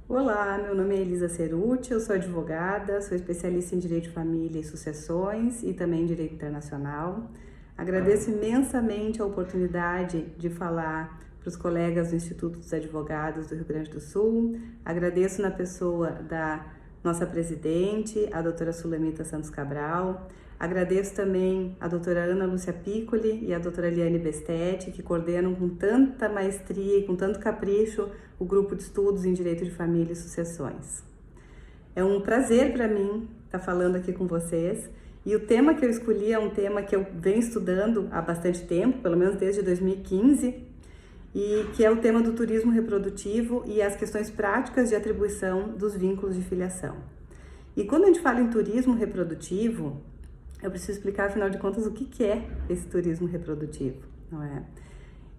Olá, meu nome é Elisa Cerutti, eu sou advogada, sou especialista em Direito de Família e Sucessões e também em Direito Internacional. Agradeço imensamente a oportunidade de falar para os colegas do Instituto dos Advogados do Rio Grande do Sul. Agradeço na pessoa da nossa presidente, a doutora Sulamita Santos Cabral. Agradeço também a doutora Ana Lúcia Piccoli e a doutora Liane Bestetti, que coordenam com tanta maestria e com tanto capricho o grupo de estudos em Direito de Família e Sucessões. É um prazer para mim estar falando aqui com vocês, e o tema que eu escolhi é um tema que eu venho estudando há bastante tempo, pelo menos desde 2015, e que é o tema do turismo reprodutivo e as questões práticas de atribuição dos vínculos de filiação. E quando a gente fala em turismo reprodutivo, eu preciso explicar, afinal de contas, o que é esse turismo reprodutivo, não é?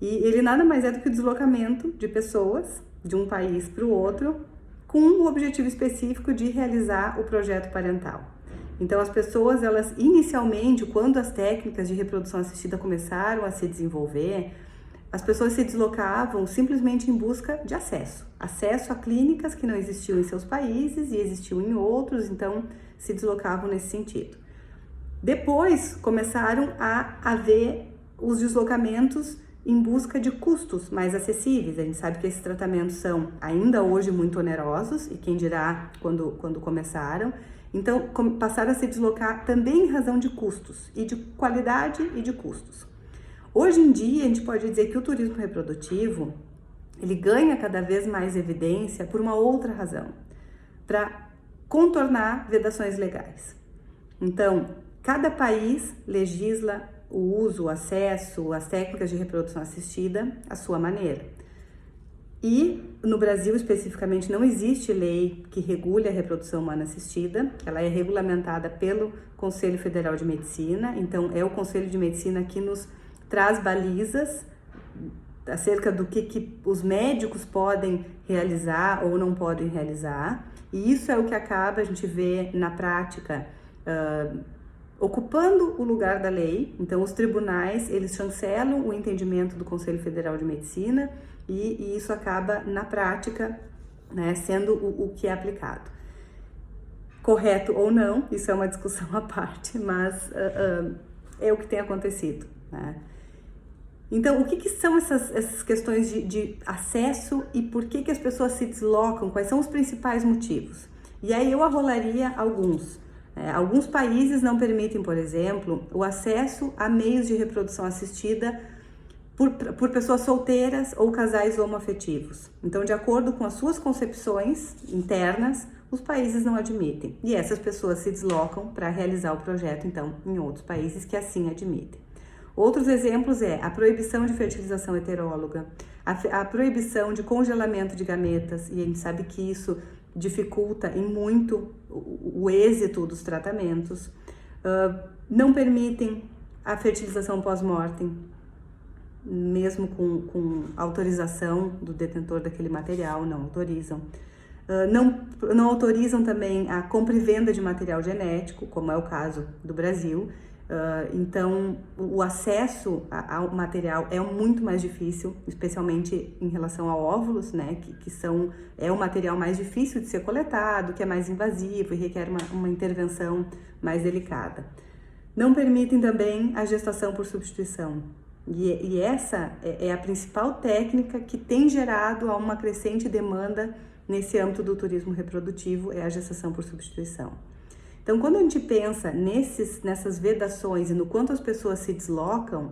E ele nada mais é do que o deslocamento de pessoas de um país para o outro com o objetivo específico de realizar o projeto parental. Então, as pessoas, elas inicialmente, quando as técnicas de reprodução assistida começaram a se desenvolver, as pessoas se deslocavam simplesmente em busca de acesso a clínicas que não existiam em seus países e existiam em outros, então se deslocavam nesse sentido. Depois começaram a haver os deslocamentos em busca de custos mais acessíveis. A gente sabe que esses tratamentos são ainda hoje muito onerosos, e quem dirá quando começaram. Então passaram a se deslocar também em razão de custos, e de qualidade e de custos. Hoje em dia a gente pode dizer que o turismo reprodutivo ele ganha cada vez mais evidência por uma outra razão, para contornar vedações legais. Então, cada país legisla o uso, o acesso, as técnicas de reprodução assistida à sua maneira. E no Brasil, especificamente, não existe lei que regule a reprodução humana assistida. Ela é regulamentada pelo Conselho Federal de Medicina. Então, é o Conselho de Medicina que nos traz balizas acerca do que os médicos podem realizar ou não podem realizar. E isso é o que acaba, a gente vê na prática, ocupando o lugar da lei. Então, os tribunais, eles chancelam o entendimento do Conselho Federal de Medicina e isso acaba, na prática, né, sendo o que é aplicado. Correto ou não, isso é uma discussão à parte, mas é o que tem acontecido, né? Então, o que são essas questões de acesso e por que as pessoas se deslocam? Quais são os principais motivos? E aí eu arrolaria alguns. Alguns países não permitem, por exemplo, o acesso a meios de reprodução assistida por pessoas solteiras ou casais homoafetivos. Então, de acordo com as suas concepções internas, os países não admitem. E essas pessoas se deslocam para realizar o projeto, então, em outros países que assim admitem. Outros exemplos é a proibição de fertilização heteróloga, a proibição de congelamento de gametas, e a gente sabe que isso dificulta em muito o êxito dos tratamentos. Não permitem a fertilização pós-mortem, mesmo com autorização do detentor daquele material, não autorizam. Não autorizam também a compra e venda de material genético, como é o caso do Brasil. Então, o acesso ao material é muito mais difícil, especialmente em relação a óvulos, né, é o material mais difícil de ser coletado, que é mais invasivo e requer uma intervenção mais delicada. Não permitem também a gestação por substituição. E essa é a principal técnica que tem gerado uma crescente demanda nesse âmbito do turismo reprodutivo, é a gestação por substituição. Então, quando a gente pensa nessas vedações e no quanto as pessoas se deslocam,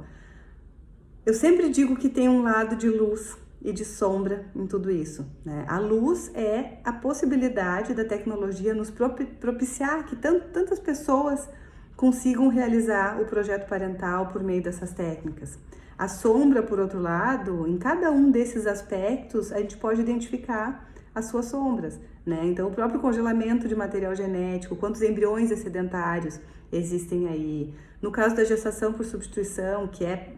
eu sempre digo que tem um lado de luz e de sombra em tudo isso, né? A luz é a possibilidade da tecnologia nos propiciar que tantas pessoas consigam realizar o projeto parental por meio dessas técnicas. A sombra, por outro lado, em cada um desses aspectos, a gente pode identificar as suas sombras, né? Então, o próprio congelamento de material genético, quantos embriões excedentários existem aí. No caso da gestação por substituição, que é,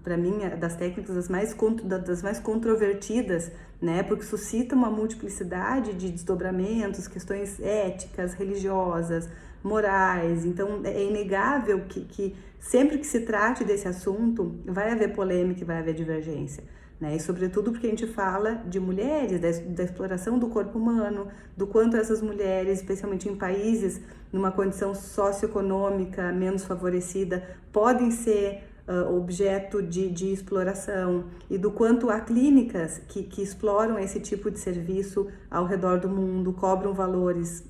para mim, das técnicas das mais controvertidas, né? Porque suscita uma multiplicidade de desdobramentos, questões éticas, religiosas, morais. Então, é inegável que sempre que se trate desse assunto, vai haver polêmica e vai haver divergência. né? E sobretudo porque a gente fala de mulheres, da exploração do corpo humano, do quanto essas mulheres, especialmente em países numa condição socioeconômica menos favorecida, podem ser objeto de exploração, e do quanto há clínicas que exploram esse tipo de serviço ao redor do mundo, cobram valores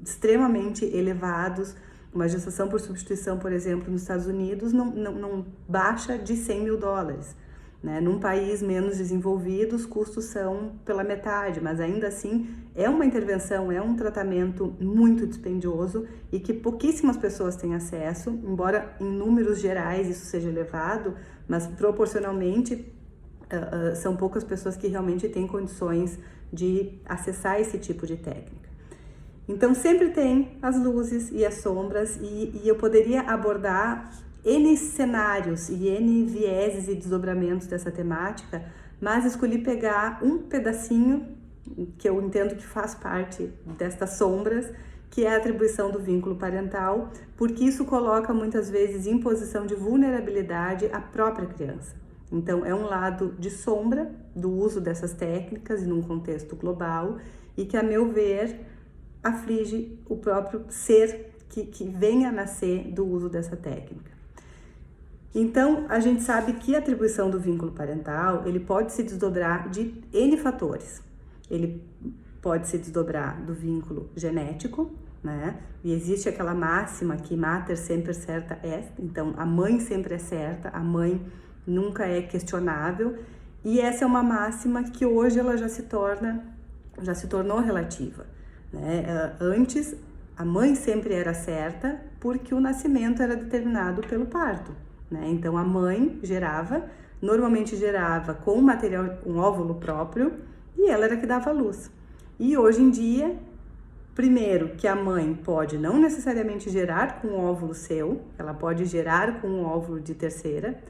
extremamente elevados. Uma gestação por substituição, por exemplo, nos Estados Unidos não baixa de $100.000, né? Num país menos desenvolvido, os custos são pela metade, mas ainda assim é uma intervenção, é um tratamento muito dispendioso e que pouquíssimas pessoas têm acesso, embora em números gerais isso seja elevado, mas proporcionalmente são poucas pessoas que realmente têm condições de acessar esse tipo de técnica. Então sempre tem as luzes e as sombras, e eu poderia abordar N cenários e N vieses e desdobramentos dessa temática, mas escolhi pegar um pedacinho que eu entendo que faz parte destas sombras, que é a atribuição do vínculo parental, porque isso coloca muitas vezes em posição de vulnerabilidade a própria criança. Então é um lado de sombra do uso dessas técnicas num contexto global, e que, a meu ver, aflige o próprio ser que vem a nascer do uso dessa técnica. Então, a gente sabe que a atribuição do vínculo parental, ele pode se desdobrar de N fatores. Ele pode se desdobrar do vínculo genético, né? E existe aquela máxima que mater sempre certa est, então a mãe sempre é certa, a mãe nunca é questionável, e essa é uma máxima que hoje ela já se tornou relativa, né? Antes, a mãe sempre era certa porque o nascimento era determinado pelo parto, né? Então a mãe normalmente gerava com material, um óvulo próprio, e ela era que dava a luz. E hoje em dia, primeiro, que a mãe pode não necessariamente gerar com um óvulo seu, ela pode gerar com um óvulo de terceira,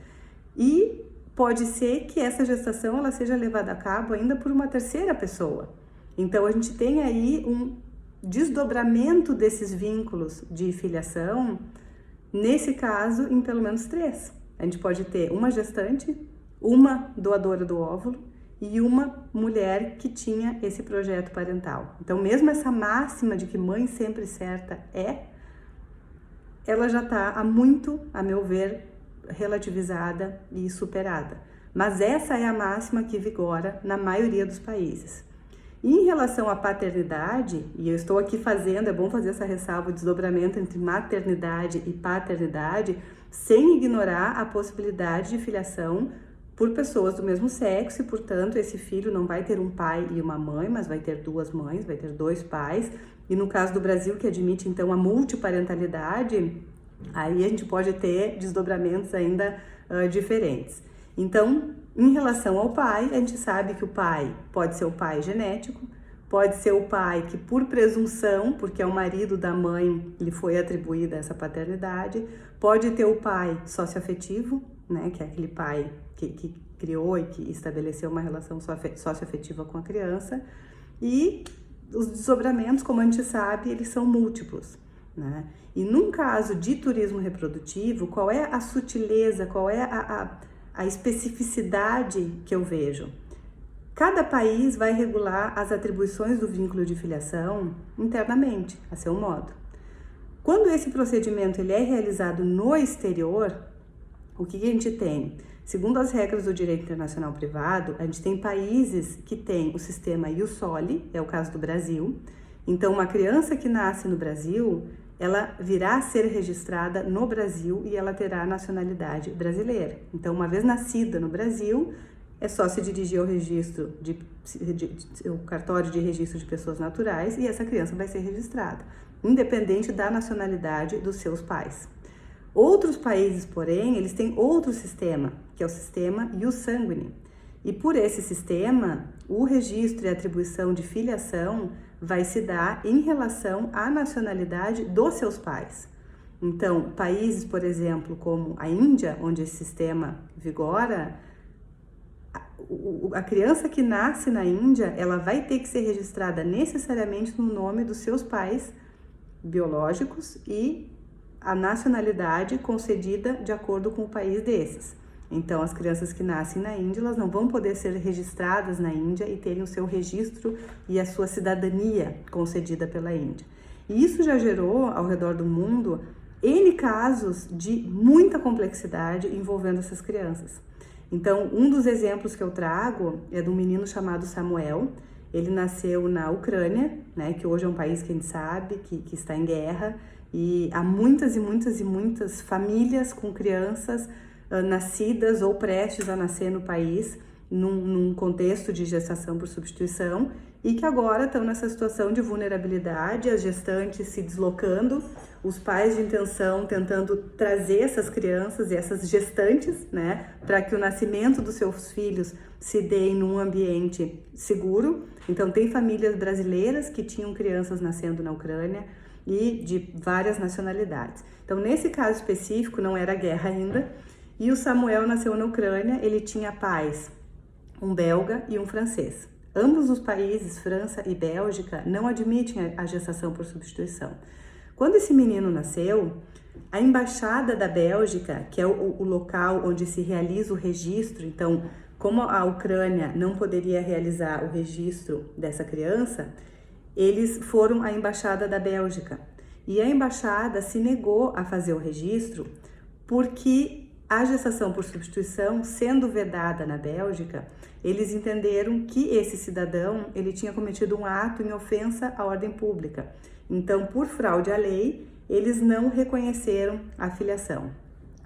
e pode ser que essa gestação ela seja levada a cabo ainda por uma terceira pessoa. Então a gente tem aí um desdobramento desses vínculos de filiação, nesse caso, em pelo menos 3. A gente pode ter uma gestante, uma doadora do óvulo e uma mulher que tinha esse projeto parental. Então, mesmo essa máxima de que mãe sempre certa ela já está há muito, a meu ver, relativizada e superada. Mas essa é a máxima que vigora na maioria dos países. E em relação à paternidade, e eu estou aqui é bom fazer essa ressalva, o desdobramento entre maternidade e paternidade, sem ignorar a possibilidade de filiação por pessoas do mesmo sexo, e, portanto, esse filho não vai ter um pai e uma mãe, mas vai ter 2 mães, vai ter 2 pais. E no caso do Brasil, que admite, então, a multiparentalidade, aí a gente pode ter desdobramentos ainda diferentes. Então, em relação ao pai, a gente sabe que o pai pode ser o pai genético, pode ser o pai que, por presunção, porque é o marido da mãe, lhe foi atribuída essa paternidade, pode ter o pai socioafetivo, né, que é aquele pai que criou e que estabeleceu uma relação socioafetiva com a criança, e os desdobramentos, como a gente sabe, eles são múltiplos, né? E num caso de turismo reprodutivo, qual é a sutileza, qual é a especificidade que eu vejo? Cada país vai regular as atribuições do vínculo de filiação internamente, a seu modo. Quando esse procedimento ele é realizado no exterior, o que a gente tem? Segundo as regras do direito internacional privado, a gente tem países que têm o sistema ius soli, é o caso do Brasil. Então, uma criança que nasce no Brasil, ela virá a ser registrada no Brasil e ela terá a nacionalidade brasileira. Então, uma vez nascida no Brasil, é só se dirigir ao registro o cartório de registro de pessoas naturais, e essa criança vai ser registrada, independente da nacionalidade dos seus pais. Outros países, porém, eles têm outro sistema, que é o sistema ius sanguinis. E por esse sistema, o registro e a atribuição de filiação vai se dar em relação à nacionalidade dos seus pais. Então, países, por exemplo, como a Índia, onde esse sistema vigora, a criança que nasce na Índia, ela vai ter que ser registrada necessariamente no nome dos seus pais biológicos e a nacionalidade concedida de acordo com o país desses. Então, as crianças que nascem na Índia, elas não vão poder ser registradas na Índia e terem o seu registro e a sua cidadania concedida pela Índia. E isso já gerou, ao redor do mundo, N casos de muita complexidade envolvendo essas crianças. Então, um dos exemplos que eu trago é de um menino chamado Samuel. Ele nasceu na Ucrânia, né, que hoje é um país que a gente sabe que está em guerra, e há muitas e muitas e muitas famílias com crianças nascidas ou prestes a nascer no país, num contexto de gestação por substituição, e que agora estão nessa situação de vulnerabilidade, as gestantes se deslocando, os pais de intenção tentando trazer essas crianças e essas gestantes, né, para que o nascimento dos seus filhos se dê em um ambiente seguro. Então, tem famílias brasileiras que tinham crianças nascendo na Ucrânia e de várias nacionalidades. Então, nesse caso específico, não era guerra ainda, e o Samuel nasceu na Ucrânia, ele tinha pais, um belga e um francês. Ambos os países, França e Bélgica, não admitem a gestação por substituição. Quando esse menino nasceu, a embaixada da Bélgica, que é o local onde se realiza o registro, então, como a Ucrânia não poderia realizar o registro dessa criança, eles foram à embaixada da Bélgica. E a embaixada se negou a fazer o registro porque a gestação por substituição, sendo vedada na Bélgica, eles entenderam que esse cidadão ele tinha cometido um ato em ofensa à ordem pública. Então, por fraude à lei, eles não reconheceram a filiação.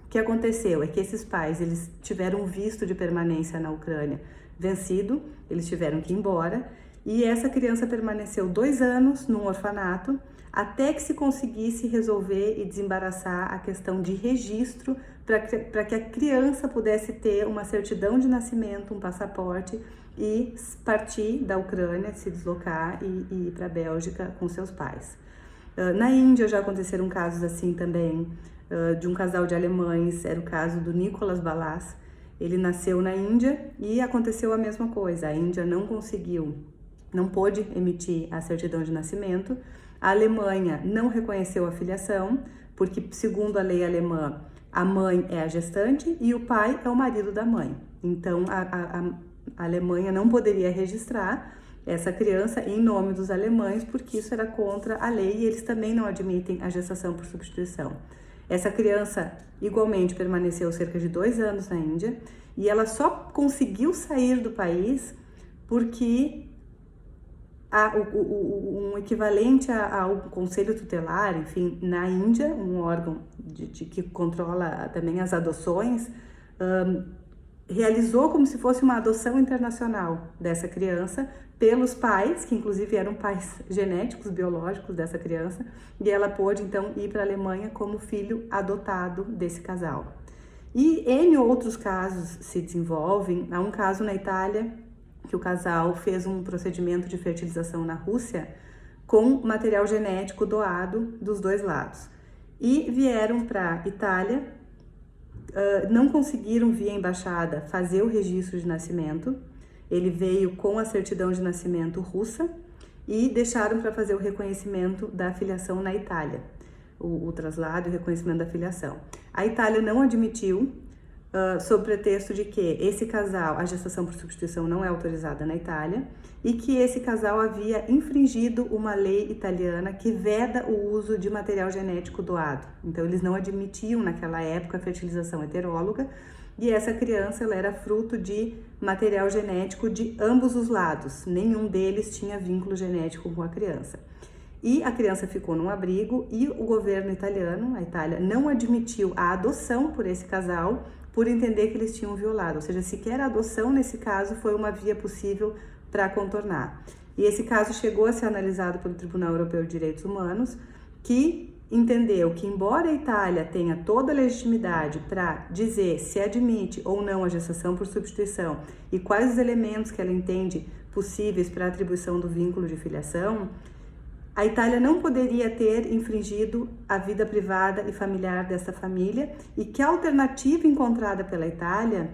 O que aconteceu é que esses pais eles tiveram um visto de permanência na Ucrânia vencido, eles tiveram que ir embora, e essa criança permaneceu 2 anos num orfanato até que se conseguisse resolver e desembaraçar a questão de registro para que a criança pudesse ter uma certidão de nascimento, um passaporte e partir da Ucrânia, se deslocar e ir para a Bélgica com seus pais. Na Índia já aconteceram casos assim também, de um casal de alemães, era o caso do Nicolas Balas. Ele nasceu na Índia e aconteceu a mesma coisa, a Índia não pôde emitir a certidão de nascimento, a Alemanha não reconheceu a filiação, porque segundo a lei alemã, a mãe é a gestante e o pai é o marido da mãe. Então, a Alemanha não poderia registrar essa criança em nome dos alemães, porque isso era contra a lei e eles também não admitem a gestação por substituição. Essa criança, igualmente, permaneceu cerca de 2 anos na Índia e ela só conseguiu sair do país porque um equivalente ao Conselho Tutelar, enfim, na Índia, um órgão que controla também as adoções, realizou como se fosse uma adoção internacional dessa criança pelos pais, que inclusive eram pais genéticos, biológicos dessa criança, e ela pôde então ir para a Alemanha como filho adotado desse casal. E N outros casos se desenvolvem. Há um caso na Itália que o casal fez um procedimento de fertilização na Rússia com material genético doado dos 2 lados. E vieram para a Itália, não conseguiram via embaixada fazer o registro de nascimento, ele veio com a certidão de nascimento russa e deixaram para fazer o reconhecimento da filiação na Itália, o traslado e o reconhecimento da filiação. A Itália não admitiu, sob pretexto de que esse casal, a gestação por substituição não é autorizada na Itália e que esse casal havia infringido uma lei italiana que veda o uso de material genético doado. Então, eles não admitiam naquela época a fertilização heteróloga e essa criança ela era fruto de material genético de ambos os lados, nenhum deles tinha vínculo genético com a criança. E a criança ficou num abrigo e o governo italiano, a Itália, não admitiu a adoção por esse casal por entender que eles tinham violado, ou seja, sequer a adoção nesse caso foi uma via possível para contornar. E esse caso chegou a ser analisado pelo Tribunal Europeu de Direitos Humanos, que entendeu que, embora a Itália tenha toda a legitimidade para dizer se admite ou não a gestação por substituição e quais os elementos que ela entende possíveis para a atribuição do vínculo de filiação, a Itália não poderia ter infringido a vida privada e familiar dessa família e que a alternativa encontrada pela Itália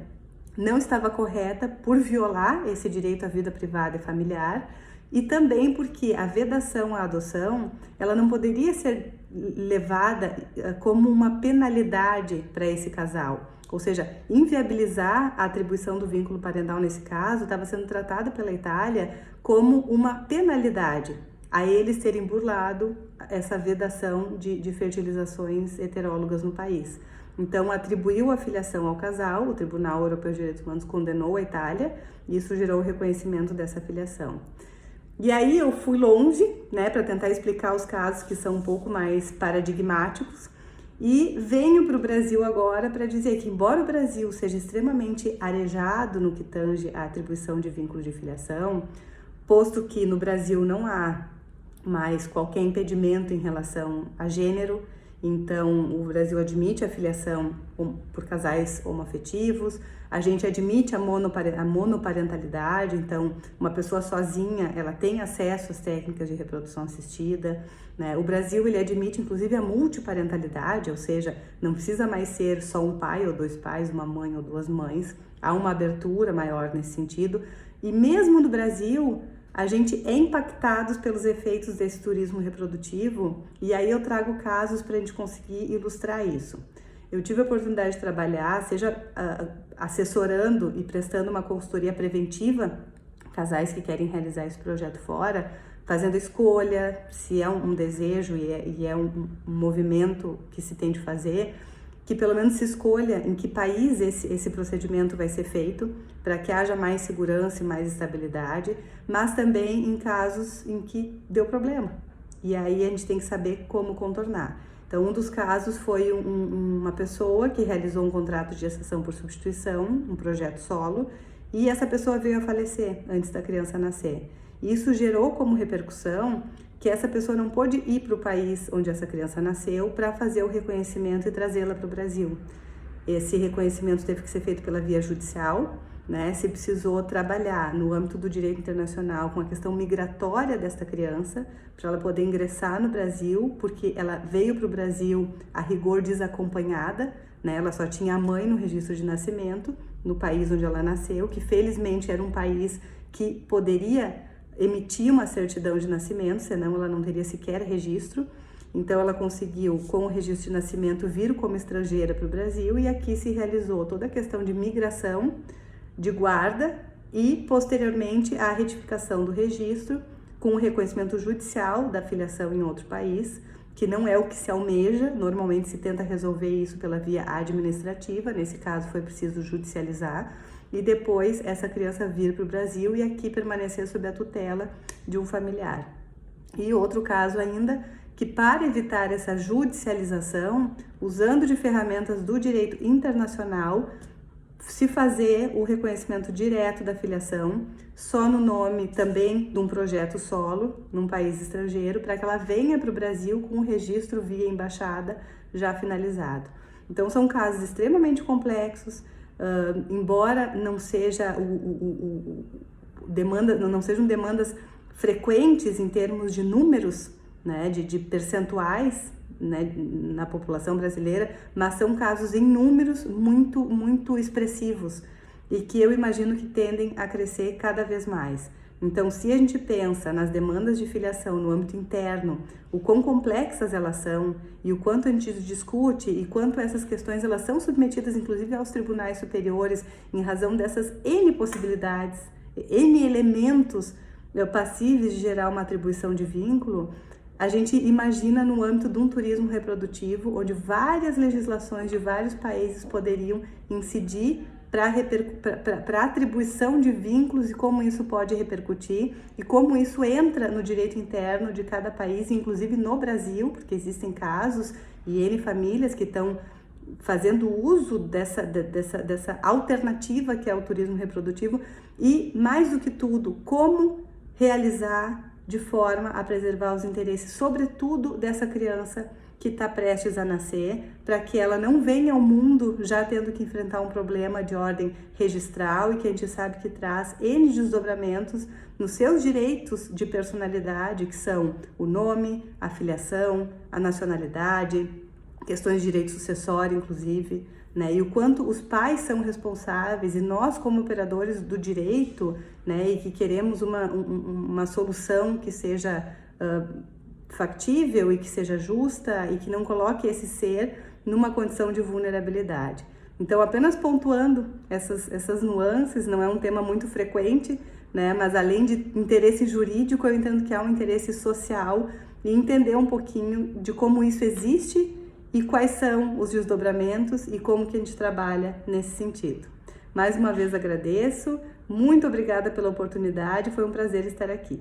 não estava correta por violar esse direito à vida privada e familiar e também porque a vedação à adoção ela não poderia ser levada como uma penalidade para esse casal, ou seja, inviabilizar a atribuição do vínculo parental nesse caso estava sendo tratada pela Itália como uma penalidade a eles terem burlado essa vedação de fertilizações heterólogas no país. Então, atribuiu a filiação ao casal, o Tribunal Europeu de Direitos Humanos condenou a Itália, e isso gerou o reconhecimento dessa filiação. E aí eu fui longe, né, para tentar explicar os casos que são um pouco mais paradigmáticos, e venho para o Brasil agora para dizer que, embora o Brasil seja extremamente arejado no que tange à atribuição de vínculo de filiação, posto que no Brasil não há mais qualquer impedimento em relação a gênero, então o Brasil admite a filiação por casais homoafetivos, a gente admite a monoparentalidade, então uma pessoa sozinha ela tem acesso às técnicas de reprodução assistida, né? O Brasil ele admite inclusive a multiparentalidade, ou seja, não precisa mais ser só um pai ou dois pais, uma mãe ou duas mães, há uma abertura maior nesse sentido, e mesmo no Brasil a gente é impactados pelos efeitos desse turismo reprodutivo, e aí eu trago casos para a gente conseguir ilustrar isso. Eu tive a oportunidade de trabalhar, seja assessorando e prestando uma consultoria preventiva, casais que querem realizar esse projeto fora, fazendo escolha, se é um desejo e é um movimento que se tem de fazer, que pelo menos se escolha em que país esse procedimento vai ser feito, para que haja mais segurança e mais estabilidade, mas também em casos em que deu problema. E aí a gente tem que saber como contornar. Então, um dos casos foi uma pessoa que realizou um contrato de gestação por substituição, um projeto solo, e essa pessoa veio a falecer antes da criança nascer. Isso gerou como repercussão que essa pessoa não pôde ir para o país onde essa criança nasceu para fazer o reconhecimento e trazê-la para o Brasil. Esse reconhecimento teve que ser feito pela via judicial, né? Se precisou trabalhar no âmbito do direito internacional com a questão migratória desta criança, para ela poder ingressar no Brasil, porque ela veio para o Brasil a rigor desacompanhada, né? Ela só tinha a mãe no registro de nascimento, no país onde ela nasceu, que felizmente era um país que poderia emitir uma certidão de nascimento, senão ela não teria sequer registro. Então ela conseguiu, com o registro de nascimento, vir como estrangeira para o Brasil, e aqui se realizou toda a questão de migração, de guarda e, posteriormente, a retificação do registro com o reconhecimento judicial da filiação em outro país, que não é o que se almeja. Normalmente se tenta resolver isso pela via administrativa, nesse caso foi preciso judicializar, e depois essa criança vir para o Brasil e aqui permanecer sob a tutela de um familiar. E outro caso ainda, que para evitar essa judicialização, usando de ferramentas do direito internacional, se fazer o reconhecimento direto da filiação, só no nome também de um projeto solo, num país estrangeiro, para que ela venha para o Brasil com o registro via embaixada já finalizado. Então são casos extremamente complexos, embora não seja não sejam demandas frequentes em termos de números, né, de percentuais, né, na população brasileira, mas são casos em números muito, muito expressivos e que eu imagino que tendem a crescer cada vez mais. Então, se a gente pensa nas demandas de filiação no âmbito interno, o quão complexas elas são e o quanto a gente discute e quanto essas questões elas são submetidas inclusive aos tribunais superiores em razão dessas N possibilidades, N elementos passíveis de gerar uma atribuição de vínculo, a gente imagina no âmbito de um turismo reprodutivo, onde várias legislações de vários países poderiam incidir para a atribuição de vínculos e como isso pode repercutir e como isso entra no direito interno de cada país, inclusive no Brasil, porque existem casos e N famílias que estão fazendo uso dessa alternativa que é o turismo reprodutivo e, mais do que tudo, como realizar de forma a preservar os interesses, sobretudo dessa criança que está prestes a nascer, para que ela não venha ao mundo já tendo que enfrentar um problema de ordem registral e que a gente sabe que traz N desdobramentos nos seus direitos de personalidade, que são o nome, a filiação, a nacionalidade, questões de direito sucessório, inclusive, né? E o quanto os pais são responsáveis e nós, como operadores do direito, né, e que queremos uma solução que seja factível e que seja justa e que não coloque esse ser numa condição de vulnerabilidade. Então, apenas pontuando essas nuances, não é um tema muito frequente, né? Mas além de interesse jurídico, eu entendo que há um interesse social e entender um pouquinho de como isso existe e quais são os desdobramentos e como que a gente trabalha nesse sentido. Mais uma vez agradeço, muito obrigada pela oportunidade, foi um prazer estar aqui.